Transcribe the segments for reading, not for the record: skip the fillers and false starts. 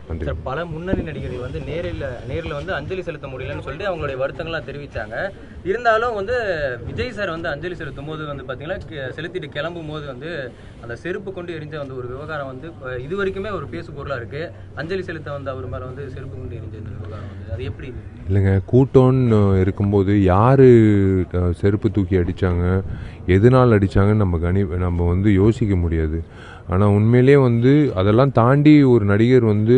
நன்றி. சார், பல முன்னணி நடிகர்கள் வந்து நேரில் வந்து அஞ்சலி செலுத்த முடியலன்னு சொல்லிட்டு அவங்களுடைய வருத்தங்கள்லாம் தெரிவித்தாங்க. இருந்தாலும் வந்து விஜய் சார் வந்து அஞ்சலி செலுத்தும் போது வந்து பார்த்தீங்கன்னா செலுத்திட்டு கிளம்பும் போது வந்து அந்த செருப்பு கொண்டு எரிஞ்ச வந்து ஒரு விவகாரம் வந்து இது வரைக்குமே ஒரு பேசு பொருளாக இருக்குது. அஞ்சலி செலுத்த வந்து அவர் மேலே வந்து செருப்பு கொண்டு எரிஞ்ச இந்த விவகாரம் வந்து அது எப்படி? இல்லைங்க, கூட்டம்னு இருக்கும்போது யார் செருப்பு தூக்கி அடித்தாங்க, எதனால் அடித்தாங்கன்னு நம்ம வந்து யோசிக்க முடியாது. ஆனால் உண்மையிலே வந்து அதெல்லாம் தாண்டி ஒரு நடிகர் வந்து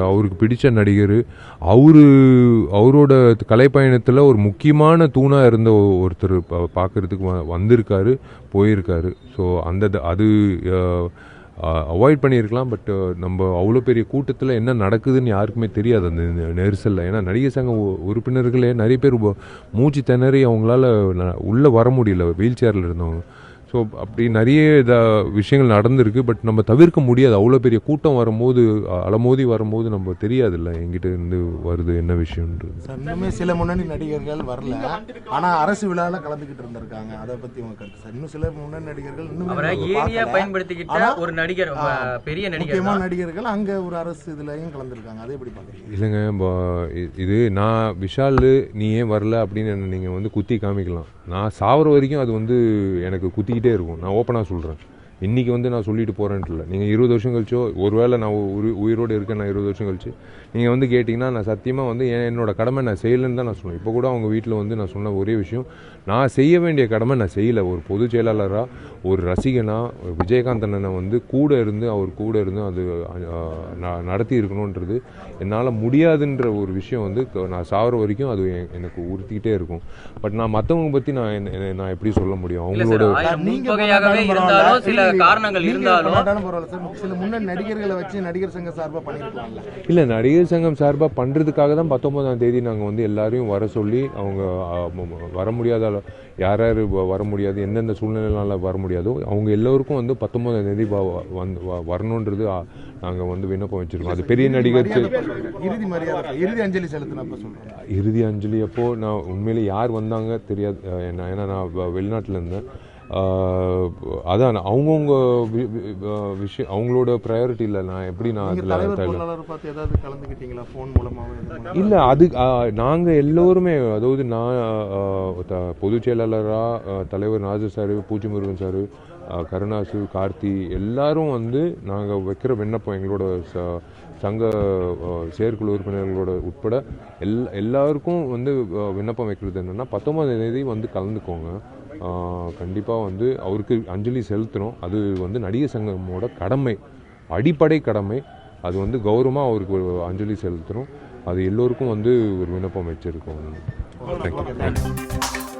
அவருக்கு பிடித்த நடிகர், அவரோட கலைப்பயணத்தில் ஒரு முக்கியமான தூணாக இருந்த ஒருத்தர் பார்க்குறதுக்கு வந்திருக்காரு, போயிருக்காரு. ஸோ அது அவாய்ட் பண்ணியிருக்கலாம். பட் நம்ம அவ்வளோ பெரிய கூட்டத்தில் என்ன நடக்குதுன்னு யாருக்குமே தெரியாது அந்த நெரிசலில். ஏன்னா நடிகர் சங்க உறுப்பினர்களே நிறைய பேர் மூச்சு திணறி அவங்களால உள்ளே வர முடியல, வீல் சேரில் இருந்தவங்க. ஸோ அப்படி நிறைய விஷயங்கள் நடந்திருக்கு. பட் நம்ம தவிர்க்க முடியாது. அவ்வளோ பெரிய கூட்டம் வரும்போது, அலமோதி வரும்போது நம்ம தெரியாதுல்ல எங்கிட்ட இருந்து வருது என்ன விஷயம்ன்றது. இன்னுமே சில முன்னணி நடிகர்கள் வரல, ஆனால் அரசு விழாவில் கலந்துக்கிட்டு இருந்திருக்காங்க. அதை பற்றி உங்க கருத்து சார்? இன்னும் சில முன்னணி நடிகர்கள் இன்னும் பயன்படுத்திக்கிட்ட ஒரு நடிகர், பெரிய முக்கியமான நடிகர்கள் அங்கே ஒரு அரசு இதுலையும் கலந்துருக்காங்க. அதை எப்படி பார்க்குறீங்க? இல்லைங்க, இது நான் விஷால் நீ ஏன் வரல அப்படின்னு நீங்கள் வந்து குத்தி காமிக்கலாம். நான் சாவர வரைக்கும் அது வந்து எனக்கு குத்திக்கிட்டே இருக்கும். நான் ஓப்பனாக சொல்கிறேன். இன்றைக்கி வந்து நான் சொல்லிட்டு போகிறேன்ட்டு இல்லை. நீங்கள் 20 வருஷம் கழிச்சோ, ஒருவேளை நான் உயிரோடு இருக்கேன், நான் 20 வருஷம் கழிச்சு நீங்கள் வந்து கேட்டிங்கன்னா நான் சத்தியமாக வந்து என்னோடய கடமை நான் செய்யலைன்னு தான் நான் சொன்னேன். இப்போ கூட அவங்க வீட்டில் வந்து நான் சொன்ன ஒரே விஷயம், நான் செய்ய வேண்டிய கடமை நான் செய்யலை. ஒரு பொதுச் செயலாளராக, ஒரு ரசிகனாக விஜயகாந்த் அண்ணனை வந்து அவர் கூட இருந்து அது நடத்தி இருக்கணுன்றது என்னால் முடியாதுன்ற ஒரு விஷயம் வந்து நான் சாகிற வரைக்கும் அது எனக்கு உறுத்திக்கிட்டே இருக்கும். பட் நான் மற்றவங்க பற்றி நான் எப்படி சொல்ல முடியும்? அவங்களோட சில காரணங்கள் இருந்தாலும் சில முன்னணி நடிகர்களை வச்சு நடிகர் சங்கம் சார்பாக பண்ணிருக்கலாம்ல. இல்லை, நடிகர் சங்கம் சார்பாக பண்ணுறதுக்காக தான் 19ஆம் தேதி நாங்கள் வந்து எல்லாரையும் வர சொல்லி, அவங்க வர முடியாத யார் வர முடியாது, எந்தெந்த சூழ்நிலைனால வர முடியாதோ அவங்க எல்லோருக்கும் வந்து 19ஆம் தேதி வரணுன்றது நாங்கள் வந்து விண்ணப்பம் வச்சுருக்கோம். அது பெரிய நடிகர் இறுதி அஞ்சலி செலுத்தினப்போ சொல்கிறேன். இறுதி அஞ்சலி அப்போ நான் உண்மையிலே யார் வந்தாங்க தெரியாது. ஏன்னா நான் வெளிநாட்டில் இருந்தேன். அதான் அவங்கவுங்க விஷயம், அவங்களோட ப்ரையாரிட்டி இல்லை. நான் எப்படி இல்லை, அது நாங்கள் எல்லோருமே, அதாவது நான் பொதுச் செயலாளராக தலைவர் நாஜர் சார், பூச்சி முருகன் சார், கருணாசு, கார்த்தி எல்லாரும் வந்து நாங்கள் வைக்கிற விண்ணப்பம், எங்களோட சங்க செயற்குழு உறுப்பினர்களோட உட்பட எல்லாருக்கும் வந்து விண்ணப்பம் வைக்கிறது என்னென்னா 19ஆம் தேதி வந்து கலந்துக்கோங்க. கண்டிப்பாக வந்து அவருக்கு அஞ்சலி செலுத்தணும். அது வந்து நடிகர் சங்கமோட கடமை, அடிப்படை கடமை. அது வந்து கௌரவமாக அவருக்கு ஒரு அஞ்சலி செலுத்தணும். அது எல்லோருக்கும் வந்து ஒரு விண்ணப்பம் வச்சுருக்கோம். தேங்க்யூ.